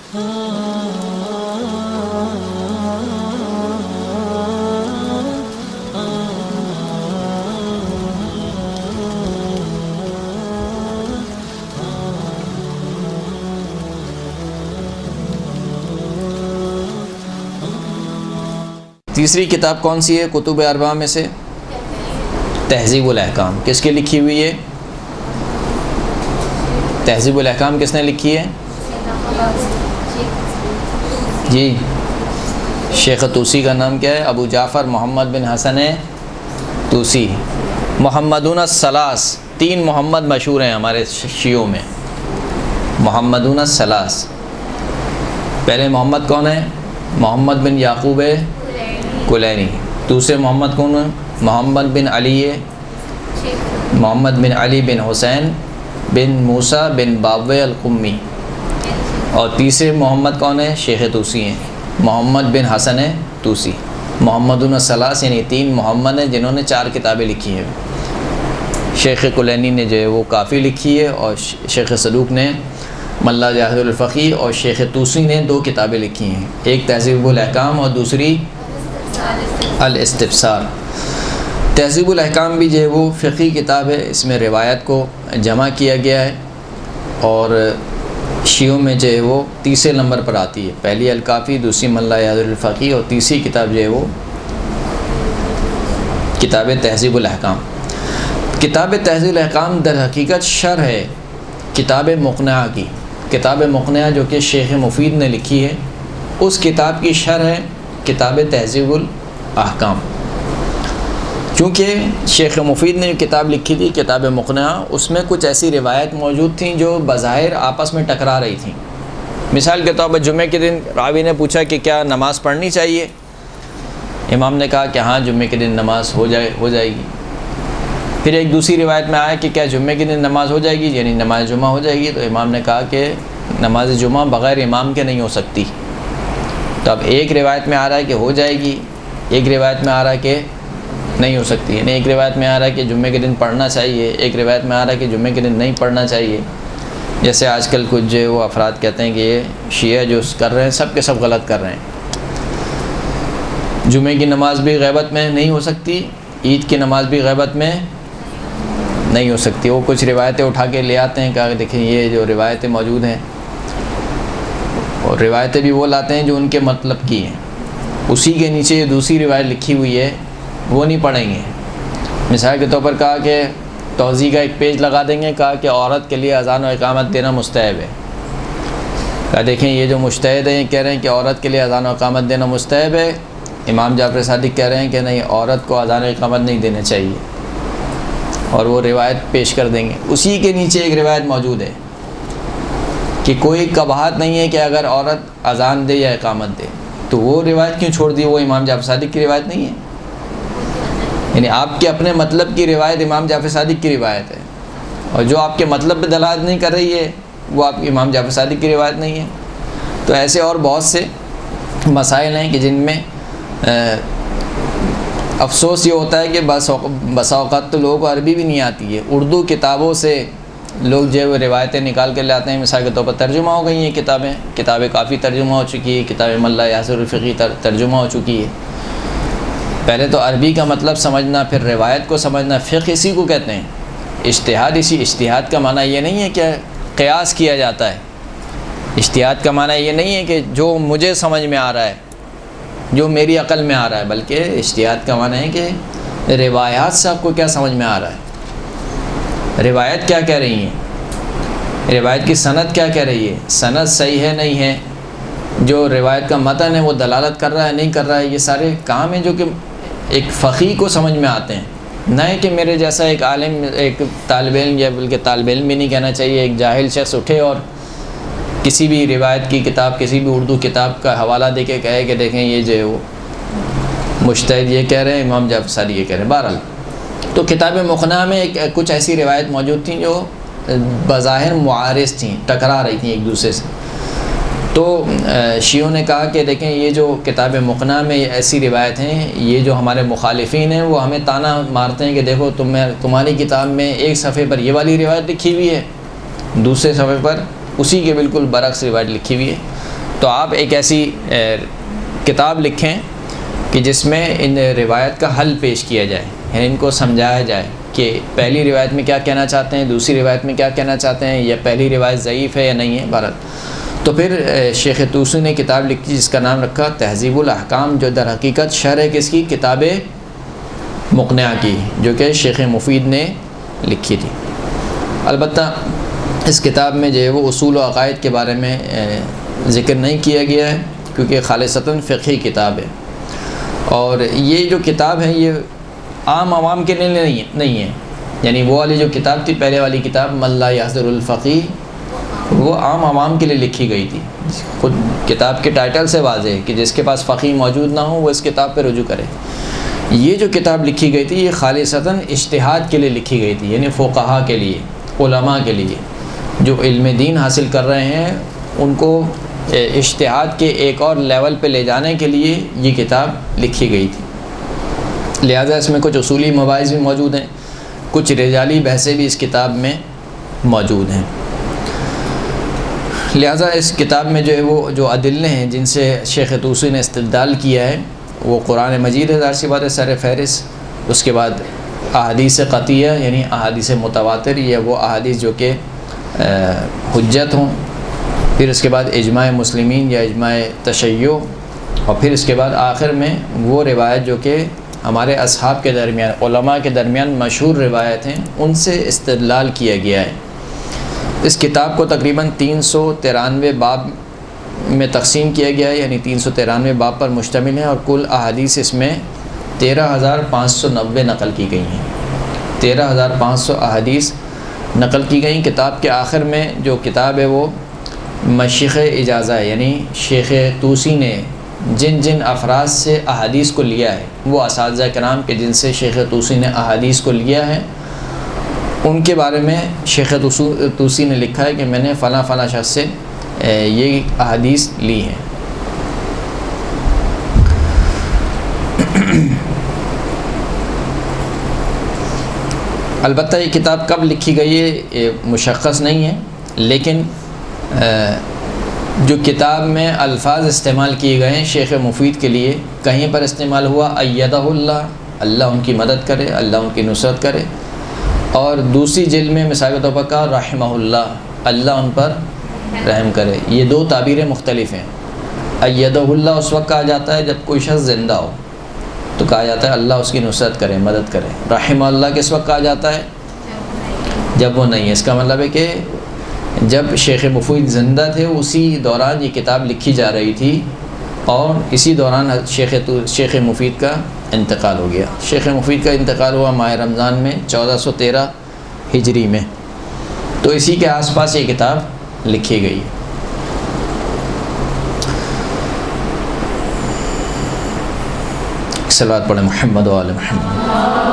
تیسری کتاب کون سی ہے کتب اربعہ میں سے؟ تہذیب الاحکام. کس کی لکھی ہوئی ہے؟ تہذیب الاحکام کس نے لکھی ہے؟ جی شیخ طوسی کا نام کیا ہے؟ ابو جعفر محمد بن حسن طوسی. محمدون الثلاث، 3 محمد مشہور ہیں ہمارے شیعوں میں. محمدون الثلاث، پہلے محمد کون ہے؟ محمد بن یعقوب کلینی. دوسرے محمد کون ہیں؟ محمد بن علی ہے، محمد بن علی بن حسین بن موسیٰ بن باوے القمی. اور تیسرے محمد کون ہے؟ شیخ طوسی ہیں، محمد بن حسن طوسی. محمدون الثلاث یعنی 3 محمد ہیں جنہوں نے 4 کتابیں لکھی ہیں. شیخ کلینی نے جو ہے وہ کافی لکھی ہے، اور شیخ صدوق نے ملا جاہد الفقی، اور شیخ طوسی نے 2 کتابیں لکھی ہیں، ایک تہذیب الاحکام اور دوسری الاستفسار. تہذیب الاحکام بھی جو ہے وہ فقہی کتاب ہے، اس میں روایت کو جمع کیا گیا ہے، اور شیعوں میں جو ہے وہ تیسرے نمبر پر آتی ہے. پہلی الکافی، دوسری ملا جاہد الفقی، اور تیسری کتاب جو ہے وہ کتاب تہذیب الاحکام. کتاب تہذیب الاحکام در حقیقت شرح ہے کتاب مقنعہ کی. کتاب مقنعہ جو کہ شیخ مفید نے لکھی ہے، اس کتاب کی شرح ہے کتاب تہذیب الاحکام. چونکہ شیخ مفید نے جو کتاب لکھی تھی کتاب مقنعہ، اس میں کچھ ایسی روایت موجود تھیں جو بظاہر آپس میں ٹکرا رہی تھیں. مثال کے طور پر جمعے کے دن راوی نے پوچھا کہ کیا نماز پڑھنی چاہیے؟ امام نے کہا کہ ہاں جمعے کے دن نماز ہو جائے گی. پھر ایک دوسری روایت میں آیا کہ کیا جمعے کے دن نماز ہو جائے گی، یعنی نماز جمعہ ہو جائے گی. تو امام نے کہا کہ نماز جمعہ بغیر امام کے نہیں ہو سکتی. تو اب ایک روایت میں آ رہا ہے کہ ہو جائے گی، ایک روایت میں آ رہا ہے کہ نہیں ہو سکتی. یعنی ایک روایت میں آ رہا ہے کہ جمعے کے دن پڑھنا چاہیے، ایک روایت میں آ رہا ہے کہ جمعے کے دن نہیں پڑھنا چاہیے. جیسے آج کل کچھ جو وہ افراد کہتے ہیں کہ یہ شیعہ جو کر رہے ہیں سب کے سب غلط کر رہے ہیں. جمعے کی نماز بھی غیبت میں نہیں ہو سکتی، عید کی نماز بھی غیبت میں نہیں ہو سکتی. وہ کچھ روایتیں اٹھا کے لے آتے ہیں کہ دیکھیں یہ جو روایتیں موجود ہیں، اور روایتیں بھی وہ لاتے ہیں جو ان کے مطلب کی ہیں. اسی کے نیچے یہ دوسری روایت لکھی ہوئی ہے وہ نہیں پڑھیں گے. مثال کے طور پر کہا کہ توضیح کا ایک پیج لگا دیں گے، کہا کہ عورت کے لیے اذان و اقامت دینا مستحب ہے. کہا دیکھیں یہ جو مجتہد ہیں یہ کہہ رہے ہیں کہ عورت کے لیے اذان و اقامت دینا مستحب ہے. امام جعفر صادق کہہ رہے ہیں کہ نہیں، عورت کو اذان و اقامت نہیں دینا چاہیے، اور وہ روایت پیش کر دیں گے. اسی کے نیچے ایک روایت موجود ہے کہ کوئی قباحت نہیں ہے کہ اگر عورت اذان دے یا اقامت دے. تو وہ روایت کیوں چھوڑ دی؟ وہ امام جعفر صادق کی روایت نہیں ہے. یعنی آپ کے اپنے مطلب کی روایت امام جعفر صادق کی روایت ہے، اور جو آپ کے مطلب پہ دلالت نہیں کر رہی ہے وہ آپ کے امام جعفر صادق کی روایت نہیں ہے. تو ایسے اور بہت سے مسائل ہیں کہ جن میں افسوس یہ ہوتا ہے کہ بسا اوقات تو لوگوں کو عربی بھی نہیں آتی ہے. اردو کتابوں سے لوگ جو ہے وہ روایتیں نکال کے لاتے ہیں. مثال کے طور پر ترجمہ ہو گئی ہیں کتابیں کافی ترجمہ ہو چکی ہے. کتاب ملا جاہد الفقی ترجمہ ہو چکی ہے. پہلے تو عربی کا مطلب سمجھنا، پھر روایت کو سمجھنا. فقہ اسی کو کہتے ہیں. اجتہاد اجتہاد کا معنی یہ نہیں ہے کہ قیاس کیا جاتا ہے. اجتہاد کا معنی یہ نہیں ہے کہ جو مجھے سمجھ میں آ رہا ہے، جو میری عقل میں آ رہا ہے، بلکہ اجتہاد کا معنی ہے کہ روایات سے آپ کو کیا سمجھ میں آ رہا ہے، روایت کیا کہہ رہی ہیں، روایت کی سند کیا کہہ رہی ہے، سند صحیح ہے نہیں ہے، جو روایت کا متن ہے وہ دلالت کر رہا ہے نہیں کر رہا ہے. یہ سارے کام ہیں جو کہ ایک فقیہ کو سمجھ میں آتے ہیں. نہ ہے کہ میرے جیسا ایک عالم، ایک طالب علم، یا بلکہ طالب علم بھی نہیں کہنا چاہیے، ایک جاہل شخص اٹھے اور کسی بھی روایت کی کتاب، کسی بھی اردو کتاب کا حوالہ دے کے کہے کہ دیکھیں یہ جو ہے وہ مجتہد یہ کہہ رہے ہیں، امام جعفر صادق یہ کہہ رہے ہیں. بہرحال تو کتاب مقنعہ میں کچھ ایسی روایت موجود تھیں جو بظاہر معارض تھیں، ٹکرا رہی تھیں ایک دوسرے سے. تو شیعوں نے کہا کہ دیکھیں یہ جو کتاب مقنعہ میں ایسی روایت ہیں، یہ جو ہمارے مخالفین ہیں وہ ہمیں طعنہ مارتے ہیں کہ دیکھو تمہاری کتاب میں ایک صفحے پر یہ والی روایت لکھی ہوئی ہے، دوسرے صفحے پر اسی کے بالکل برعکس روایت لکھی ہوئی ہے. تو آپ ایک ایسی کتاب لکھیں کہ جس میں ان روایت کا حل پیش کیا جائے، یعنی ان کو سمجھایا جائے کہ پہلی روایت میں کیا کہنا چاہتے ہیں، دوسری روایت میں کیا کہنا چاہتے ہیں، یا پہلی روایت ضعیف ہے یا نہیں ہے بہرحال۔ تو پھر شیخ طوسی نے کتاب لکھی جس کا نام رکھا تہذیب الاحکام، جو در حقیقت شرح کس کی، کتاب مقنعہ کی، جو کہ شیخ مفید نے لکھی تھی۔ البتہ اس کتاب میں جو ہے وہ اصول و عقائد کے بارے میں ذکر نہیں کیا گیا ہے، کیونکہ خالصتاً فقہی کتاب ہے، اور یہ جو کتاب ہے یہ عام عوام کے لیے نہیں ہے، یعنی وہ والی جو کتاب تھی پہلے والی کتاب من لا یحضر الفقیہ، وہ عام عوام کے لیے لکھی گئی تھی۔ خود کتاب کے ٹائٹل سے واضح ہے کہ جس کے پاس فقیہ موجود نہ ہو وہ اس کتاب پہ رجوع کرے۔ یہ جو کتاب لکھی گئی تھی یہ خالصتاً اجتہاد کے لیے لکھی گئی تھی، یعنی فقہا کے لیے، علماء کے لیے جو علم دین حاصل کر رہے ہیں ان کو اجتہاد کے ایک اور لیول پہ لے جانے کے لیے یہ کتاب لکھی گئی تھی۔ لہٰذا اس میں کچھ اصولی مباحث بھی موجود ہیں، کچھ رجالی بحثیں بھی اس کتاب میں موجود ہیں۔ لہٰذا اس کتاب میں جو ہے وہ جو ادلے ہیں جن سے شیخ طوسی نے استدلال کیا ہے وہ قرآن مجید ہے، ظاہر سی بات ہے سر فہرست، اس کے بعد احادیث قطعیہ یعنی احادیث متواتر یا وہ احادیث جو کہ حجت ہوں، پھر اس کے بعد اجماع مسلمین یا اجماع تشیع، اور پھر اس کے بعد آخر میں وہ روایت جو کہ ہمارے اصحاب کے درمیان، علماء کے درمیان مشہور روایت ہیں، ان سے استدلال کیا گیا ہے۔ اس کتاب کو تقریباً 393 باب میں تقسیم کیا گیا ہے، یعنی 393 باب پر مشتمل ہے، اور کل احادیث اس میں 13,590 نقل کی گئی ہیں۔ 13,500 احادیث نقل کی گئیں۔ کتاب کے آخر میں جو کتاب ہے وہ مشیخ اجازہ ہے، یعنی شیخ طوسی نے جن جن افراد سے احادیث کو لیا ہے، وہ اساتذہ کرام کے جن سے شیخ طوسی نے احادیث کو لیا ہے، ان کے بارے میں شیخ طوسی نے لکھا ہے کہ میں نے فلاں فلاں شخص سے یہ احادیث لی ہیں۔ البتہ یہ کتاب کب لکھی گئی ہے یہ مشخص نہیں ہے، لیکن جو کتاب میں الفاظ استعمال کیے گئے ہیں شیخ مفید کے لیے، کہیں پر استعمال ہوا ایدہ اللہ، اللہ ان کی مدد کرے، اللہ ان کی نصرت کرے، اور دوسری جلد میں مثال کے طور پر کہا رحمہ اللہ، اللہ ان پر رحم کرے۔ یہ دو تعبیریں مختلف ہیں۔ ایدہ اللہ اس وقت کہا جاتا ہے جب کوئی شخص زندہ ہو تو کہا جاتا ہے اللہ اس کی نصرت کرے، مدد کرے۔ رحمہ اللہ کس وقت کہا جاتا ہے؟ جب وہ نہیں ہے۔ اس کا مطلب ہے کہ جب شیخ مفید زندہ تھے اسی دوران یہ کتاب لکھی جا رہی تھی، اور اسی دوران شیخ مفید کا انتقال ہو گیا۔ شیخ مفید کا انتقال ہوا ماہ رمضان میں 1413 ہجری میں، تو اسی کے آس پاس یہ کتاب لکھی گئی ہے۔ صلوات پڑھیں محمد و آل محمد۔